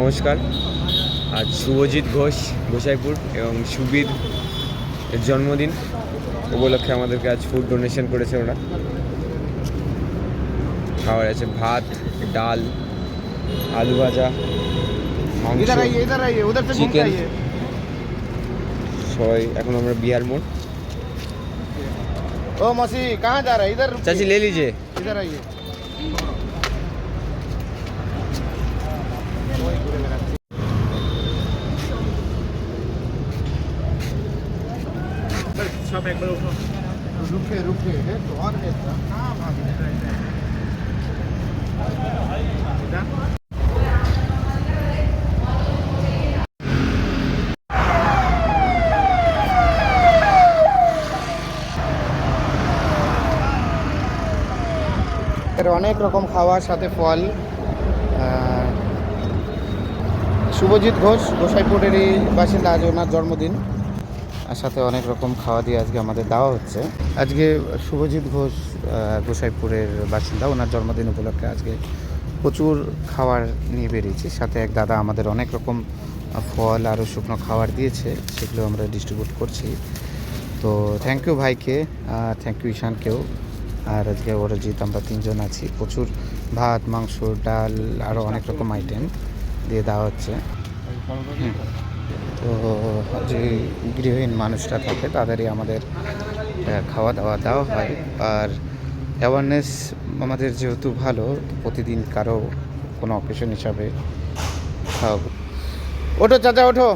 নমস্কার। আজ শুভজিৎ ঘোষ গোসাইপুর এবং সুবীর এর জন্মদিন উপলক্ষে আমাদেরকে আজ ফুড ডোনেশন করেছে ওরা। খাবার আছে ভাত, ডাল, আলু ভাজা, মাংস, চিকেন। সবাই এখন আমরা বিহার মোড়। ओ मौसी कहाँ जा रहा है? इधर চাচি ले लीजिए। इधर आइए। सब एक बार उठो। रुके रुके है तो और है कहाँ भाग रहे हैं? এর অনেক রকম খাওয়ার সাথে ফল। শুভজিৎ ঘোষ গোসাইপুরেরই বাসিন্দা, আজ ওনার জন্মদিন, আর সাথে অনেক রকম খাওয়া দিয়ে আজকে আমাদের দেওয়া হচ্ছে। আজকে শুভজিৎ ঘোষ গোসাইপুরের বাসিন্দা, ওনার জন্মদিন উপলক্ষে আজকে প্রচুর খাবার নিয়ে বেরিয়েছি। সাথে এক দাদা আমাদের অনেক রকম ফল আরও শুকনো খাবার দিয়েছে, সেগুলো আমরা ডিস্ট্রিবিউট করছি। তো থ্যাংক ইউ ভাইকে, থ্যাংক ইউ ঈশানকেও। আর আজকে অরিজিৎ আমরা তিনজন আছি। প্রচুর ভাত, মাংস, ডাল, আরও অনেক রকম আইটেম দিয়ে দেওয়া হচ্ছে। তো যে গৃহহীন মানুষরা থাকে তাদেরই আমাদের খাওয়া দাওয়া দেওয়া হয়। আর অ্যাওয়ারনেস আমাদের যেহেতু ভালো, প্রতিদিন কারো কোনো অকেশন হিসাবে খাওয়াবো। ওঠো চাচা ওঠো।